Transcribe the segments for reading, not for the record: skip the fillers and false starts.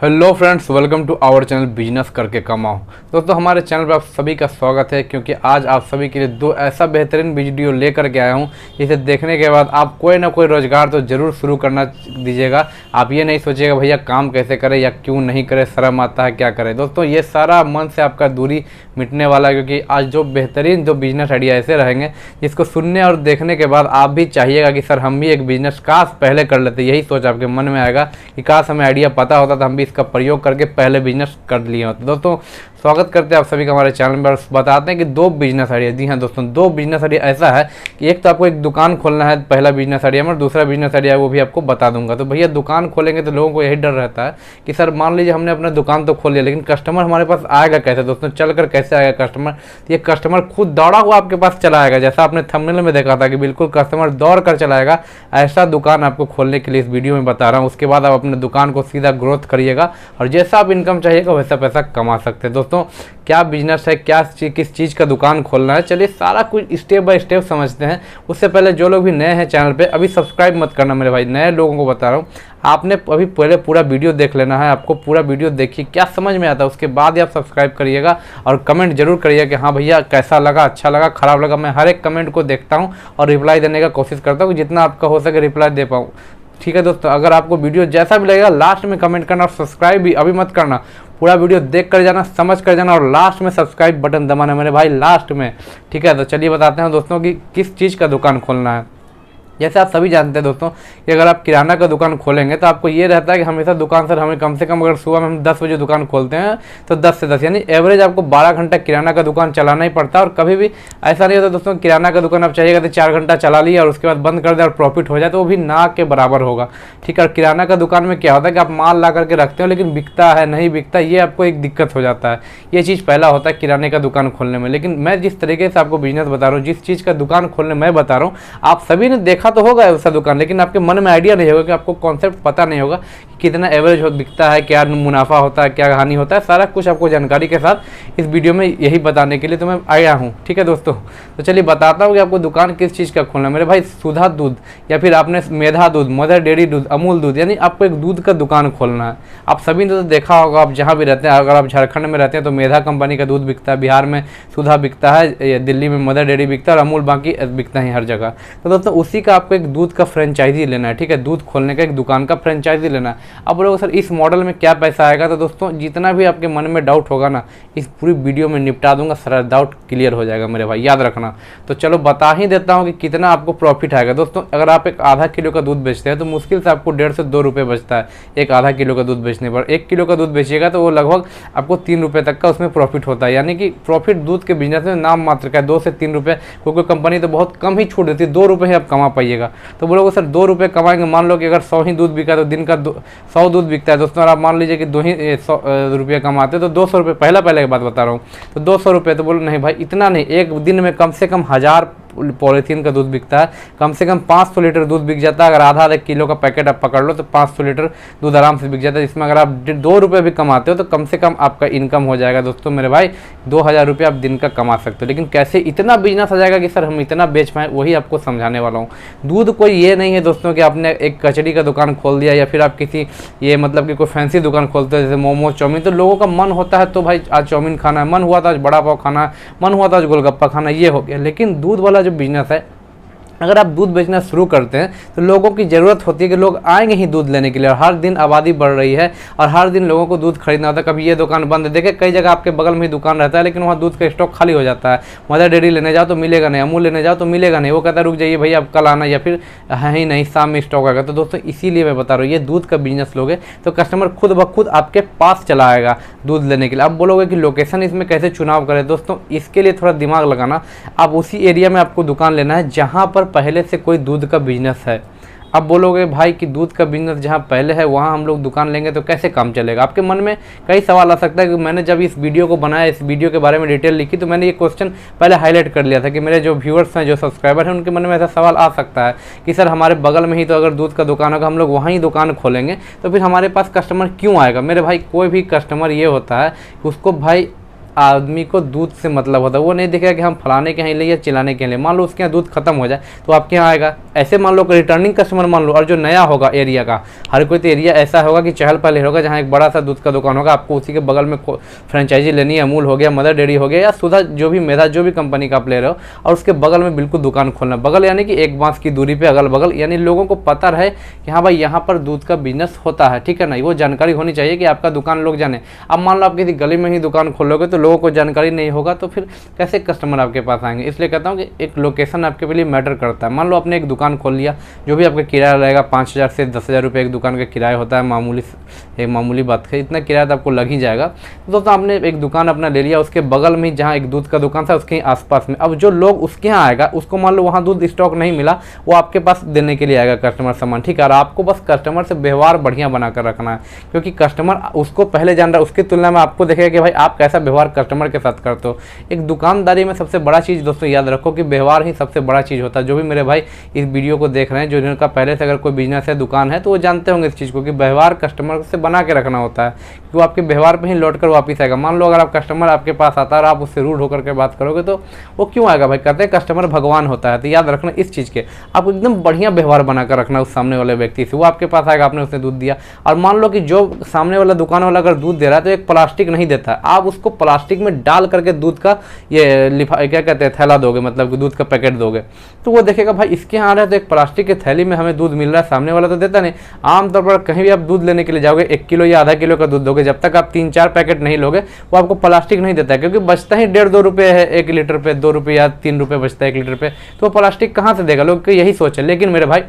Hello friends, welcome to our channel business करके कमाओ। दोस्तों, हमारे चैनल पर आप सभी का स्वागत है क्योंकि आज आप सभी के लिए दो ऐसा बेहतरीन वीडियो लेकर के आया हूं जिसे देखने के बाद आप कोई ना कोई रोजगार तो ज़रूर शुरू करना दीजिएगा। आप ये नहीं सोचिएगा भैया काम कैसे करें या क्यों नहीं करें, शर्म आता है क्या करें। दोस्तों, ये सारा मन से आपका दूरी मिटने वाला है क्योंकि आज जो बेहतरीन जो बिजनेस आइडिया ऐसे रहेंगे जिसको सुनने और देखने के बाद आप भी चाहिएगा कि सर हम भी एक बिजनेस काश पहले कर लेते। यही सोच आपके मन में आएगा कि काश हमें आइडिया पता होता तो हम भी इसका प्रयोग करके पहले बिजनेस कर लिए होते। दोस्तों, स्वागत करते हैं आप सभी का हमारे चैनल पर। बताते हैं कि दो बिजनेस आइडिया, जी हाँ दोस्तों, दो बिजनेस आइडिया ऐसा है कि एक तो आपको एक दुकान खोलना है, पहला बिजनेस आइडिया में, और दूसरा बिजनेस आइडिया है वो भी आपको बता दूंगा। तो भैया दुकान खोलेंगे तो लोगों को यही डर रहता है कि सर मान लीजिए हमने अपना दुकान तो खोल लिया लेकिन कस्टमर हमारे पास आएगा कैसे। दोस्तों, चलकर कैसे आएगा कस्टमर? ये कस्टमर खुद दौड़ा हुआ आपके पास चला आएगा, जैसा आपने थंबनेल में देखा था कि बिल्कुल कस्टमर दौड़ कर चलाएगा। ऐसा दुकान आपको खोलने के लिए इस वीडियो में बता रहा हूँ। उसके बाद आप अपने दुकान को सीधा ग्रोथ करिएगा और जैसा आप इनकम चाहिएगा वैसा पैसा कमा सकते हैं। दोस्तों, क्या बिजनेस है, क्या किस चीज़ का दुकान खोलना है, चलिए सारा कुछ स्टेप बाय स्टेप समझते हैं। उससे पहले जो लोग भी नए हैं चैनल पे, अभी सब्सक्राइब मत करना मेरे भाई, नए लोगों को बता रहा हूँ। आपने अभी पहले पूरा वीडियो देख लेना है, आपको पूरा वीडियो देखिए क्या समझ में आता है, उसके बाद ही आप सब्सक्राइब करिएगा और कमेंट जरूर करिएगा कि हाँ भैया कैसा लगा, अच्छा लगा, खराब लगा। मैं हर एक कमेंट को देखता हूँ और रिप्लाई देने का कोशिश करता हूँ, जितना आपका हो सके रिप्लाई दे पाऊँ। ठीक है दोस्तों, अगर आपको वीडियो जैसा भी लगेगा लास्ट में कमेंट करना और सब्सक्राइब भी अभी मत करना, पूरा वीडियो देख कर जाना, समझ कर जाना और लास्ट में सब्सक्राइब बटन दबाना मेरे भाई, लास्ट में। ठीक है, तो चलिए बताते हैं दोस्तों कि किस चीज़ का दुकान खोलना है। जैसे आप सभी जानते हैं दोस्तों कि अगर आप किराना का दुकान खोलेंगे तो आपको ये रहता है कि हमेशा दुकान सर हमें कम से कम, अगर सुबह में हम 10 बजे दुकान खोलते हैं तो 10 से 10 यानी एवरेज आपको 12 घंटा किराना का दुकान चलाना ही पड़ता है। और कभी भी ऐसा नहीं होता दोस्तों किराना का दुकान आप चाहिएगा तो 4 घंटा चला लिया और उसके बाद बंद कर दे और प्रॉफिट हो जाए तो वो भी ना के बराबर होगा। ठीक है, और किराना का दुकान में क्या होता है कि आप माल ला करके रखते हो लेकिन बिकता है नहीं बिकता, ये आपको एक दिक्कत हो जाता है। ये चीज़ पहला होता है किराने का दुकान खोलने में। लेकिन मैं जिस तरीके से आपको बिजनेस बता रहा हूँ, जिस चीज़ का दुकान खोलने मैं बता रहा हूँ, आप सभी ने देखा तो होगा उसका दुकान, लेकिन आपके मन में आइडिया नहीं होगा कि आपको कॉन्सेप्ट पता नहीं होगा कि कितना एवरेज बिकता है, क्या मुनाफा होता है, क्या हानि होता है। सारा कुछ आपको जानकारी के साथ इस वीडियो में यही बताने के लिए तो मैं आया हूँ। ठीक है दोस्तों, तो चलिए बताता हूँ कि आपको दुकान किस चीज़ का खोलना है। मेरे भाई सुधा दूध या फिर आपने मेधा दूध, मदर डेयरी दूध, अमूल दूध, यानी आपको एक दूध का दुकान खोलना है। आप सभी ने तो देखा होगा, आप जहाँ भी रहते हैं, अगर आप झारखंड में रहते हैं तो मेधा कंपनी का दूध बिकता है, बिहार में सुधा बिकता है, दिल्ली में मदर डेयरी बिकता है और अमूल बाकी बिकता है हर जगह। तो दोस्तों उसी का आपको एक दूध का फ्रेंचाइजी लेना है। ठीक है, दूध खोलने का एक दुकान का फ्रेंचाइजी लेना है। अब बोलोगे सर इस मॉडल में क्या पैसा आएगा, तो दोस्तों जितना भी आपके मन में डाउट होगा ना, इस पूरी वीडियो में निपटा दूंगा, सारा डाउट क्लियर हो जाएगा मेरे भाई, याद रखना। तो चलो बता ही देता हूँ कि कितना आपको प्रॉफिट आएगा। दोस्तों, अगर आप एक आधा किलो का दूध बेचते हैं तो मुश्किल से आपको 1.5 से 2 रुपये बचता है एक आधा किलो का दूध बेचने पर। 1 किलो का दूध बेचिएगा तो वो लगभग आपको 3 रुपये तक का उसमें प्रॉफिट होता है। यानी कि प्रॉफिट दूध के बिजनेस में नाम मात्र का है, 2 से 3 रुपये। कोई कंपनी तो बहुत कम ही छूट देती है, 2 रुपये ही आप कमा पाइएगा। तो बोलोगे सर 2 रुपये कमाएंगे, मान लो कि अगर 100 ही दूध बिका तो दिन का 100 दूध बिकता है दोस्तों, और आप मान लीजिए कि 2 ही रुपये कमाते तो 200 रुपये, पहले की बात बता रहा हूँ, तो 200 रुपये। तो बोलो नहीं भाई इतना नहीं, एक दिन में कम से कम 1000 पॉलीथीन का दूध बिकता है, कम से कम 500 लीटर दूध बिक जाता है। अगर आधा किलो का पैकेट आप पकड़ लो तो 500 लीटर दूध आराम से बिक जाता है, जिसमें अगर आप 2 रुपये भी कमाते हो तो कम से कम आपका इनकम हो जाएगा दोस्तों मेरे भाई 2000 रुपये आप दिन का कमा सकते हो। लेकिन कैसे इतना बिजनेस आ जाएगा कि सर हम इतना बेच पाएँ, वही आपको समझाने वाला हूँ। दूध कोई ये नहीं है दोस्तों कि आपने एक कचड़ी का दुकान खोल दिया या फिर आप किसी ये मतलब कि कोई फैंसी दुकान खोलते हैं जैसे मोमोज, चाउमीन। तो लोगों का मन होता है तो भाई आज चाउमीन खाना है, मन हुआ था आज बड़ा पाव खाना है, मन हुआ था आज गोलगप्पा खाना, ये हो गया। लेकिन दूध वाला जो बिजनेस है, अगर आप दूध बेचना शुरू करते हैं तो लोगों की ज़रूरत होती है कि लोग आएंगे ही दूध लेने के लिए, और हर दिन आबादी बढ़ रही है और हर दिन लोगों को दूध खरीदना होता है। कभी ये दुकान बंद है, देखिए कई जगह आपके बगल में ही दुकान रहता है लेकिन वहाँ दूध का स्टॉक खाली हो जाता है। मदर डेयरी लेने जाओ तो मिलेगा नहीं, अमूल लेने जाओ तो मिलेगा नहीं, वो कहता है रुक जाइए भैया अब कल आना, या फिर है ही नहीं शाम में स्टॉक आएगा। तो दोस्तों इसीलिए मैं बता रहा हूँ, ये दूध का बिजनेस लोगे तो कस्टमर खुद ब खुद आपके पास चला आएगा दूध लेने के लिए। अब बोलोगे कि लोकेशन इसमें कैसे चुनाव करें, दोस्तों इसके लिए थोड़ा दिमाग लगाना। आप उसी एरिया में आपको दुकान लेना है जहाँ पर पहले से कोई दूध का बिजनेस है। अब बोलोगे भाई कि दूध का बिजनेस जहाँ पहले है वहाँ हम लोग दुकान लेंगे तो कैसे काम चलेगा। आपके मन में कई सवाल आ सकता है कि मैंने जब इस वीडियो को बनाया, इस वीडियो के बारे में डिटेल लिखी तो मैंने ये क्वेश्चन पहले हाईलाइट कर लिया था कि मेरे जो व्यूअर्स हैं, जो सब्सक्राइबर हैं, उनके मन में ऐसा सवाल आ सकता है कि सर हमारे बगल में ही तो अगर दूध का दुकान होगा, हम लोग वहाँ ही दुकान खोलेंगे तो फिर हमारे पास कस्टमर क्यों आएगा। मेरे भाई कोई भी कस्टमर ये होता है कि उसको भाई आदमी को दूध से मतलब होता है, वो नहीं देखेगा कि हम फलाने के यहाँ ले या चिलाने के लिए। मान लो उसके यहाँ दूध खत्म हो जाए तो आपके यहाँ आएगा। ऐसे मान लो रिटर्निंग कस्टमर मान लो, और जो नया होगा एरिया का, हर कोई तो एरिया ऐसा होगा कि चहल पहल होगा जहाँ एक बड़ा सा दूध का दुकान होगा, आपको उसी के बगल में फ्रेंचाइजी लेनी है, अमूल हो गया, मदर डेयरी हो गया या सुधा, जो भी मेधा जो भी कंपनी का आप ले रहे हो, और उसके बगल में बिल्कुल दुकान खोलना। बगल यानी कि एक बांस की दूरी पे अगल बगल, यानी लोगों को पता रहे कि हाँ भाई यहाँ पर दूध का बिजनेस होता है, ठीक है ना। वो जानकारी होनी चाहिए कि आपका दुकान लोग जाने। अब मान लो आप किसी गली में ही दुकान खोलोगे तो लोगों को जानकारी नहीं होगा, तो फिर कैसे कस्टमर आपके पास आएंगे। इसलिए कहता हूँ कि एक लोकेशन आपके लिए मैटर करता है। मान लो आपने एक दुकान खोल लिया, जो भी आपका किराया रहेगा 5,000 से 10,000 रुपये एक दुकान का किराया होता है, मामूली बात है, इतना किराया तो आपको लग ही जाएगा। तो आपने एक दुकान अपना ले लिया, उसके बगल में जहाँ एक दूध का दुकान था उसके आसपास में, अब जो लोग उसके यहाँ आएगा, उसको मान लो वहाँ दूध स्टॉक नहीं मिला, वो आपके पास देने के लिए आएगा कस्टमर सामान, ठीक है। और आपको बस कस्टमर से व्यवहार बढ़िया बनाकर रखना है, क्योंकि कस्टमर उसको पहले जान रहा है, उसकी तुलना में आपको देखेगा कि भाई आप कैसा व्यवहार कस्टमर के साथ करते हो। एक दुकानदारी में सबसे बड़ा चीज़ दोस्तों याद रखो कि व्यवहार ही सबसे बड़ा चीज़ होता है। जो भी मेरे भाई इस वीडियो को देख रहे हैं, जो जिनका पहले से अगर कोई बिजनेस है, दुकान है, तो वो जानते होंगे इस चीज़ को कि व्यवहार कस्टमर से बना के रखना होता है, कि वो आपके व्यवहार पे ही लौट कर वापस आएगा। मान लो अगर आप कस्टमर आपके पास आता है और आप उससे रूड होकर के बात करोगे तो वो क्यों आएगा भाई। कहते हैं कस्टमर भगवान होता है, तो याद रखना इस चीज़ के, आपको एकदम बढ़िया व्यवहार बनाकर रखना उस सामने वाले व्यक्ति से। वो आपके पास आएगा, आपने उसने दूध दिया, और मान लो कि जो सामने वाला दुकान वाला अगर दूध दे रहा है तो एक प्लास्टिक नहीं देता है, आप उसको प्लास्टिक में डाल करके दूध का ये क्या कहते हैं थैला दोगे, मतलब कि दूध का पैकेट दोगे, तो वो देखेगा भाई इसके यहाँ आ रहा है तो एक प्लास्टिक के थैली में हमें दूध मिल रहा है, सामने वाला तो देता नहीं। आमतौर पर कहीं भी आप दूध लेने के लिए जाओगे 1 किलो या आधा किलो का दूध दोगे, जब तक आप 3-4 पैकेट नहीं लोगे वो आपको प्लास्टिक नहीं देता है, क्योंकि बचता ही 1.5-2 रुपये है 1 लीटर पे, 2 रुपये या 3 रुपये बचता है 1 लीटर पे, तो प्लास्टिक कहाँ से देगा, लोग यही सोच है। लेकिन मेरे भाई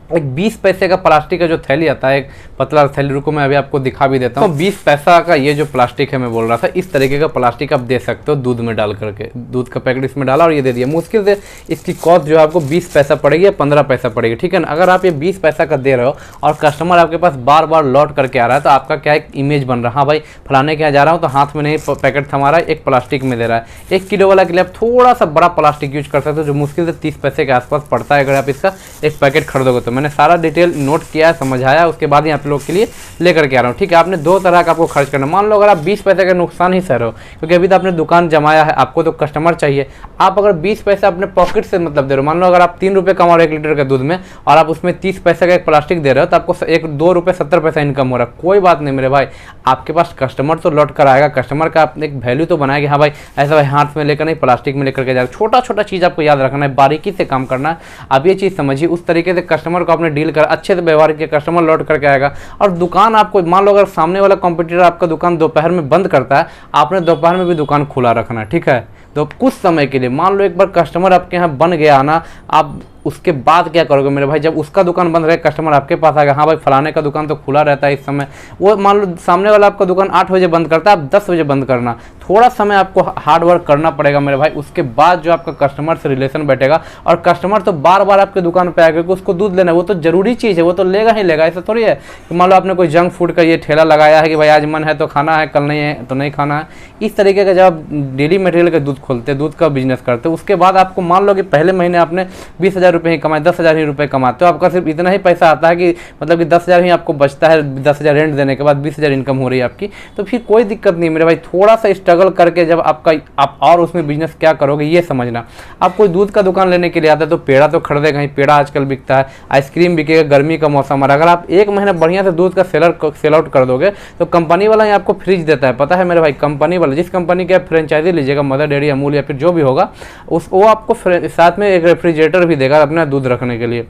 एक 20 पैसे का प्लास्टिक का जो थैली आता है, एक पतला थैली, रुको मैं अभी आपको दिखा भी देता हूँ। 20 पैसा का ये जो प्लास्टिक है मैं बोल रहा था, इस तरीके का प्लास्टिक आप दे सकते हो दूध में डाल करके। दूध का पैकेट इसमें डाला और ये दे दिया, मुश्किल से इसकी कॉस्ट जो है आपको 20 पैसा पड़ेगी या 15 पैसा पड़ेगी, ठीक है ना। अगर आप ये 20 पैसा का दे रहे हो और कस्टमर आपके पास बार बार लौट करके आ रहा है, तो आपका क्या एक इमेज बन रहा है, हाँ भाई फलाने के यहाँ जा रहा हूँ तो हाथ में नहीं पैकेट थमा रहा है, एक प्लास्टिक में दे रहा है। 1 किलो वाला के लिए आप थोड़ा सा बड़ा प्लास्टिक यूज कर सकते हो, जो मुश्किल से 30 पैसे के आसपास पड़ता है अगर आप इसका एक पैकेट खरीदोगे तो। मैंने सारा डिटेल नोट किया, समझाया, उसके बाद ही आप लोग के लिए लेकर के आ रहा हूँ, ठीक है। आपने 2 तरह का आपको खर्च करना। मान लो अगर आप 20 पैसे का नुकसान ही सह रहे हो, क्योंकि अभी तो आपने दुकान जमाया है, आपको तो कस्टमर चाहिए। आप अगर 20 पैसे अपने पॉकेट से मतलब दे रहे हो, मान लो अगर आप 3 रुपये कमा रहे हो 1 लीटर के दूध में, और आप उसमें 30 पैसे का एक प्लास्टिक दे रहे हो, तो आपको 2 रुपये 70 पैसा इनकम हो रहा है। कोई बात नहीं मेरे भाई, आपके पास कस्टमर तो लौट कर आएगा, कस्टमर का आप एक वैल्यू तो बनाएगा, हाँ भाई ऐसा भाई हाथ में लेकर नहीं प्लास्टिक में लेकर के जाएगा। छोटा छोटा चीज़ आपको याद रखना है, बारीकी से काम करना है। आप ये चीज़ समझिए, उस तरीके से कस्टमर को आपने डील कर, अच्छे से व्यवहार किया, कस्टमर लौट करके आएगा। और दुकान आपको मान लो अगर सामने वाला कॉम्पिटिटर आपका दुकान दोपहर में बंद करता है, आपने दोपहर में भी दुकान खुला रखना है, ठीक है। तो कुछ समय के लिए मान लो एक बार कस्टमर आपके यहाँ बन गया ना, आप उसके बाद क्या करोगे मेरे भाई, जब उसका दुकान बंद रहे कस्टमर आपके पास आएगा, हाँ भाई फलाने का दुकान तो खुला रहता है इस समय, वो मान लो सामने वाला आपका दुकान 8 बजे बंद करता है, आप 10 बजे बंद करना। थोड़ा समय आपको हार्ड वर्क करना पड़ेगा मेरे भाई, उसके बाद जो आपका कस्टमर से रिलेशन बैठेगा, और कस्टमर तो बार बार आपके दुकान पर आएगा, क्योंकि उसको दूध लेना है, वो तो जरूरी चीज़ है, वो तो लेगा ही लेगा। ऐसा थोड़ी है कि मान लो आपने कोई जंक फूड का ये ठेला लगाया है कि भाई आज मन है तो खाना है, कल नहीं है तो नहीं खाना है। इस तरीके का जब आप डेली मटेरियल का दूध खोलते, दूध का बिजनेस करते, उसके बाद आपको मान लो कि पहले महीने आपने 20,000 रुपये ही कमाए, 10,000 ही रुपये कमाते हो, आपका सिर्फ इतना ही पैसा आता है कि मतलब कि 10,000 ही आपको बचता है, 10,000 रेंट देने के बाद 20,000 इनकम हो रही है आपकी, तो फिर कोई दिक्कत नहीं मेरे भाई। थोड़ा सा स्ट्रगल करके जब आप और उसमें बिजनेस क्या करोगे ये समझना। आप कोई दूध का दुकान लेने के लिए आता है तो पेड़ा तो खरीदेगा ही, पेड़ा आजकल बिकता है, आइसक्रीम बिकेगा, गर्मी का मौसम। और अगर आप 1 महीना बढ़िया से दूध का सेल आउट कर दोगे तो कंपनी वाला ही आपको फ्रिज देता है, पता है मेरे भाई। कंपनी वाला, जिस कंपनी के आप फ्रेंचाइजी लीजिएगा, मदर डेयरी, अमूल या फिर जो भी होगा, वो आपको साथ में एक रेफ्रिजरेटर भी देगा अपना दूध रखने के लिए।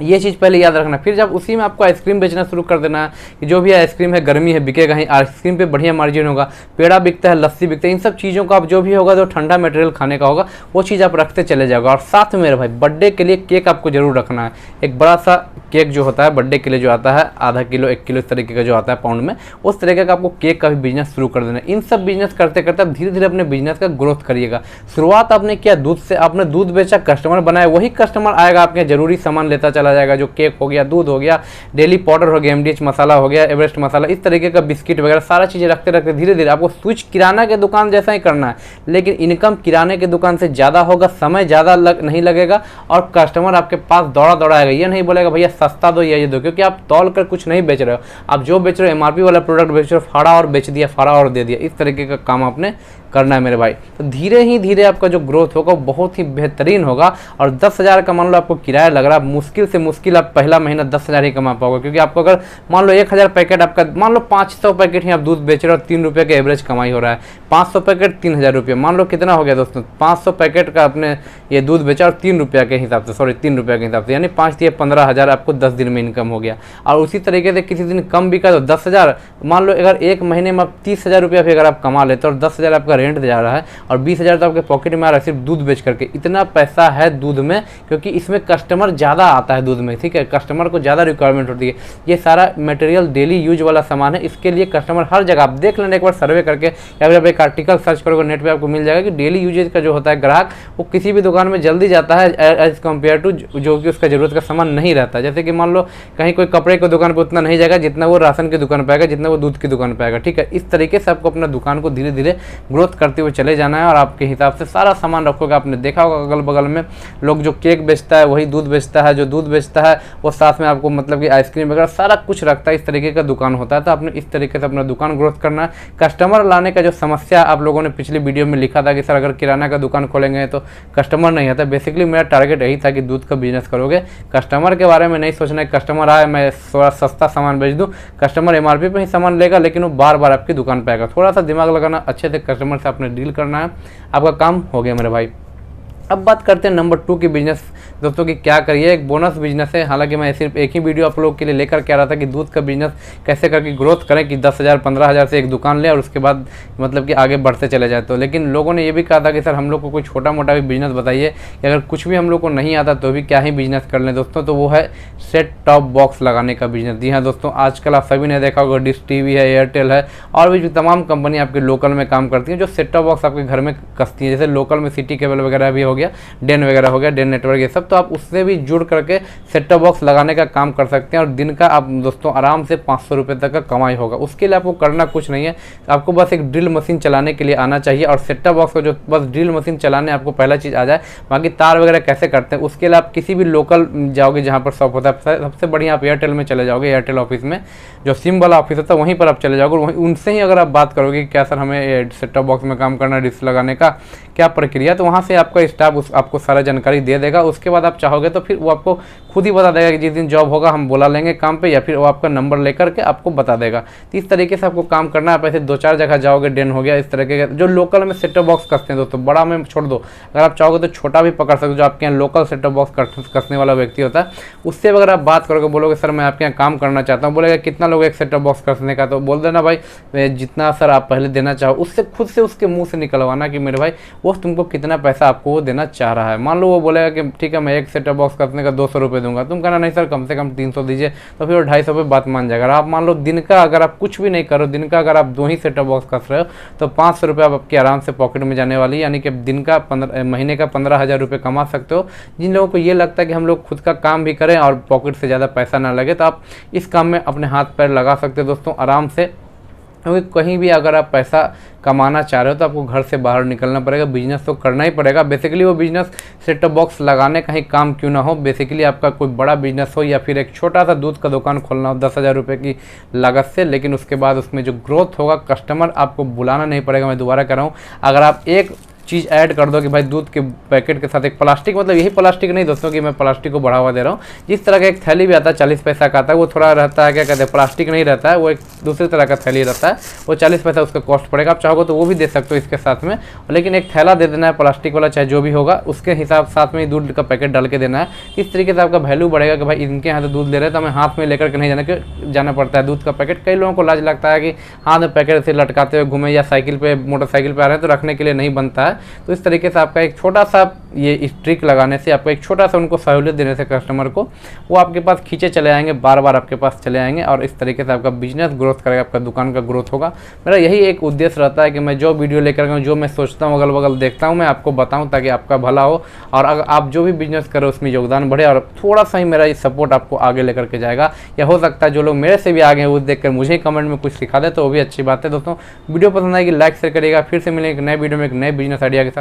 ये चीज़ पहले याद रखना। फिर जब उसी में आपको आइसक्रीम बेचना शुरू कर देना है कि जो भी आइसक्रीम है गर्मी है बिकेगा ही, आइसक्रीम पे बढ़िया मार्जिन होगा, पेड़ा बिकता है, लस्सी बिकता है, इन सब चीज़ों का आप जो भी होगा, जो ठंडा मटेरियल खाने का होगा वो चीज़ आप रखते चले जाओगे। और साथ में मेरे भाई बर्थडे के लिए केक आपको जरूर रखना है। एक बड़ा सा केक जो होता है बर्थडे के लिए जो आता है, आधा किलो 1 किलो इस तरीके का जो आता है पाउंड में, उस तरीके का आपको केक का भी बिजनेस शुरू कर देना है। इन सब बिजनेस करते करते आप धीरे धीरे अपने बिजनेस का ग्रोथ करिएगा। शुरुआत आपने किया दूध से, आपने दूध बेचा, कस्टमर बनाया, वही कस्टमर आएगा आपके जरूरी सामान लेता चला चला जाएगा, जो केक हो गया, दूध हो गया, डेली पाउडर हो गया, MDH मसाला हो गया, एवरेस्ट मसाला, इस तरीके का बिस्किट वगैरह सारा चीज़ें रखते रखते धीरे धीरे आपको स्विच किराना के दुकान जैसा ही करना है, लेकिन इनकम किराने के दुकान से ज़्यादा होगा, समय ज़्यादा नहीं लगेगा और कस्टमर आपके पास दौड़ा दौड़ा आएगा। ये नहीं बोलेगा भैया सस्ता दो या ये दो, क्योंकि आप तौल कर कुछ नहीं बेच रहे हो, आप जो बेच रहे हो MRP वाला प्रोडक्ट बेच रहे हो, फाड़ा और बेच दिया, फाड़ा और दे दिया, इस तरीके का काम आपने करना है मेरे भाई। तो धीरे ही धीरे आपका जो ग्रोथ होगा वो बहुत ही बेहतरीन होगा। और 10,000 का मान लो आपको किराया लग रहा है, मुश्किल से मुश्किल आप पहला महीना 10,000 ही कमा पाओगे, क्योंकि आपको अगर मान लो 1,000 पैकेट आपका, मान लो 500 पैकेट ही आप दूध बेच रहे हो, 3 रुपये का एवरेज कमाई हो रहा है, 500 पैकेट 3,000 रुपये, मान लो कितना हो गया दोस्तों, 500 पैकेट का आपने ये दूध बेचा और 3 रुपये के हिसाब से, सॉरी 3 रुपये के हिसाब से, यानी 5 या 15,000 आपको 10 दिन में इनकम हो गया। और उसी तरीके से किसी दिन कम बिका तो 10,000, मान लो अगर एक महीने में आप 30,000 रुपया भी अगर आप कमा लेते हो और 10,000 आपका रेंट जा रहा है और 20,000 तो आपके पॉकेट में आ रहा है सिर्फ दूध बेच करके। इतना पैसा है दूध में, क्योंकि इसमें कस्टमर ज़्यादा आता है दूध में, ठीक है, कस्टमर को ज़्यादा रिक्वायरमेंट होती है। ये सारा मटेरियल डेली यूज वाला सामान है, इसके लिए कस्टमर हर जगह, आप देख लेना एक बार सर्वे करके या फिर आप एक आर्टिकल सर्च करोगे नेट पर, आपको मिल जाएगा कि डेली यूजेज का जो होता है ग्राहक, वो किसी भी दुकान में जल्दी जाता है एज कम्पेयर टू जो कि उसका जरूरत का सामान नहीं रहता। जैसे कि मान लो कहीं कोई कपड़े की दुकान पर उतना नहीं जाएगा जितना वो राशन की दुकान पर आएगा, जितना वो दूध की दुकान पर आएगा, ठीक है। इस तरीके से आपको अपना दुकान को धीरे धीरे ग्रोथ करते हुए चले जाना है और आपके हिसाब से सारा सामान रखोगे। आपने देखा होगा अगल बगल में लोग जो केक बेचता है वही दूध बेचता है, जो दूध बेचता है वो साथ में आपको मतलब कि आइसक्रीम वगैरह सारा कुछ रखता है, इस तरीके का दुकान होता है। तो आपने इस तरीके से अपना दुकान ग्रोथ करना है। कस्टमर लाने का जो समस्या आप लोगों ने पिछली वीडियो में लिखा था कि सर अगर किराना का दुकान खोलेंगे तो कस्टमर नहीं आता, बेसिकली मेरा टारगेट यही था कि दूध का बिजनेस करोगे, कस्टमर के बारे में नहीं सोचना है कस्टमर आए मैं थोड़ा सस्ता सामान बेच दूँ, कस्टमर MRP पे ही सामान लेगा लेकिन वो बार बार आपकी दुकान पे आएगा। थोड़ा सा दिमाग लगाना, अच्छे से कस्टमर से आपने डील करना है, आपका काम हो गया मेरे भाई। अब बात करते हैं नंबर 2 की बिजनेस दोस्तों की क्या करिए। एक बोनस बिजनेस है, हालांकि मैं सिर्फ एक ही वीडियो आप लोगों के लिए लेकर के आ रहा था कि दूध का बिजनेस कैसे करके ग्रोथ करें कि 10,000 15,000 से एक दुकान ले और उसके बाद मतलब कि आगे बढ़ते चले जाए। तो लेकिन लोगों ने ये भी कहा था कि सर हम लोग को कोई छोटा मोटा भी बिजनेस बताइए कि अगर कुछ भी हम लोग को नहीं आता तो भी क्या ही बिजनेस कर लें दोस्तों। तो वो है सेट टॉप बॉक्स लगाने का बिजनेस। जी हाँ दोस्तों, आजकल आप सभी ने देखा होगा डिश TV है, एयरटेल है और भी तमाम कंपनी आपके लोकल में काम करती हैं जो सेट टॉप बॉक्स आपके घर में कसती है। जैसे लोकल में सिटी केबल वगैरह भी हो गया, डेन वगैरह हो गया, डेन नेटवर्क, ये सब, तो आप उससे भी जुड़ करके सेट टॉप बॉक्स लगाने का काम कर सकते हैं और दिन का आप दोस्तों आराम से 500 रुपये तक का कमाई होगा। उसके लिए आपको करना कुछ नहीं है, आपको बस एक ड्रिल मशीन चलाने के लिए आना चाहिए और सेट टॉप बॉक्स को जो बस ड्रिल मशीन चलाने आपको पहला चीज़ आ जाए, बाकी तार वगैरह कैसे करते हैं उसके लिए आप किसी भी लोकल जाओगे जहाँ पर शॉप होता है, सबसे बढ़िया आप एयरटेल में चले जाओगे, एयरटेल ऑफिस में जो सिम वाला ऑफिस होता है वहीं पर आप चले जाओगे, वहीं उनसे ही अगर आप बात करोगे क्या सर हमें सेट टॉप बॉक्स में काम करना, डिश लगाने का क्या प्रक्रिया, तो वहाँ से आपका स्टाफ आपको सारा जानकारी दे देगा। उसके बाद आप चाहोगे तो फिर वो आपको खुद ही बता देगा कि जिस दिन जॉब होगा हम बुला लेंगे काम पे, या फिर वो आपका नंबर लेकर के आपको बता देगा। तो इस तरीके से आपको काम करना है। आप ऐसे 2-4 जगह जाओगे, डेन हो गया, इस तरीके के जो लोकल में सेट टॉप बॉक्स कसते हैं दोस्तों, बड़ा में छोड़ दो, अगर आप चाहोगे तो छोटा भी पकड़ सकते हो, जो आपके यहाँ लोकल सेट टॉप बॉक्स कसने वाला व्यक्ति होता है उससे अगर आप बात करोगे, बोलोगे सर मैं आपके यहाँ काम करना चाहता हूँ, बोलेगा कितना लोग एक सेट टॉप बॉक्स कसने का, तो बोल देना भाई जितना सर आप पहले देना चाहो, उससे खुद से उसके मुँह से निकलवाना कि मेरे भाई वो तुमको कितना पैसा आपको वो देना चाह रहा है। मान लो वो बोलेगा कि ठीक है मैं एक सेट टॉप बॉक्स कसने का 200 रुपये दूंगा, तुम कहना नहीं सर कम से कम 300 दीजिए, तो फिर वो 250 पे बात मान जाएगा। आप मान लो दिन का अगर आप कुछ भी नहीं करो, दिन का अगर आप 2 ही सेट टॉप बॉक्स कस रहे हो तो 500 रुपये आपके आराम से पॉकेट में जाने वाली है, यानी कि दिन का महीने का 15,000 रुपये कमा सकते हो। जिन लोगों को ये लगता है कि हम लोग खुद का काम भी करें और पॉकेट से ज़्यादा पैसा ना लगे, तो आप इस काम में अपने हाथ पैर लगा सकते हो दोस्तों आराम से। क्योंकि कहीं भी अगर आप पैसा कमाना चाह रहे हो तो आपको घर से बाहर निकलना पड़ेगा, बिजनेस तो करना ही पड़ेगा। बेसिकली वो बिजनेस सेट टॉप बॉक्स लगाने का ही काम क्यों ना हो, बेसिकली आपका कोई बड़ा बिजनेस हो या फिर एक छोटा सा दूध का दुकान खोलना हो 10,000 रुपये की लागत से, लेकिन उसके बाद उसमें जो ग्रोथ होगा, कस्टमर आपको बुलाना नहीं पड़ेगा। मैं दोबारा कह रहा हूँ, अगर आप एक चीज़ ऐड कर दो कि भाई दूध के पैकेट के साथ एक प्लास्टिक, मतलब यही प्लास्टिक नहीं दोस्तों कि मैं प्लास्टिक को बढ़ावा दे रहा हूँ, जिस तरह का एक थैली भी आता है 40 पैसा का आता है, वो थोड़ा रहता है क्या कहते हैं प्लास्टिक नहीं रहता है, वो एक दूसरे तरह का थैली रहता है, वो 40 पैसा उसका कॉस्ट पड़ेगा। आप चाहोगे तो वो भी दे सकते हो इसके साथ में, लेकिन एक थैला दे देना है प्लास्टिक वाला, चाहे जो भी होगा उसके हिसाब साथ में ही दूध का पैकेट डाल के देना है। इस तरीके से आपका वैल्यू बढ़ेगा कि भाई इनके यहाँ तो दूध ले रहे हैं तो हमें हाथ में लेकर के नहीं जाना पड़ता है दूध का पैकेट। कई लोगों को लाज लगता है कि हाथ में पैकेट से लटकाते हुए घूमे या साइकिल पे मोटरसाइकिल पे आ रहे हैं तो रखने के लिए नहीं बनता है, तो इस तरीके से आपका एक छोटा सा ये ट्रिक लगाने से, आपका एक छोटा सा उनको सहूलियत देने से कस्टमर को, वो आपके पास खींचे चले आएंगे, बार बार आपके पास चले आएंगे और इस तरीके से आपका बिजनेस ग्रोथ करेगा, आपका दुकान का ग्रोथ होगा। मेरा यही एक उद्देश्य रहता है कि मैं जो वीडियो लेकर आऊँ, जो मैं सोचता हूँ, अगल बगल देखता हूँ, मैं आपको बताऊँ ताकि आपका भला हो और अगर आप जो भी बिजनेस करो उसमें योगदान बढ़े और थोड़ा सा ही मेरा ये सपोर्ट आपको आगे लेकर के जाएगा। या हो सकता है जो लोग मेरे से भी आगे हैं वो देखकर मुझे कमेंट में कुछ सिखा दे तो वो भी अच्छी बात है। दोस्तों वीडियो पसंद आएगी लाइक शेयर करिएगा। फिर से मिलेंगे एक नए वीडियो में एक नए बिजनेस आइडिया के साथ।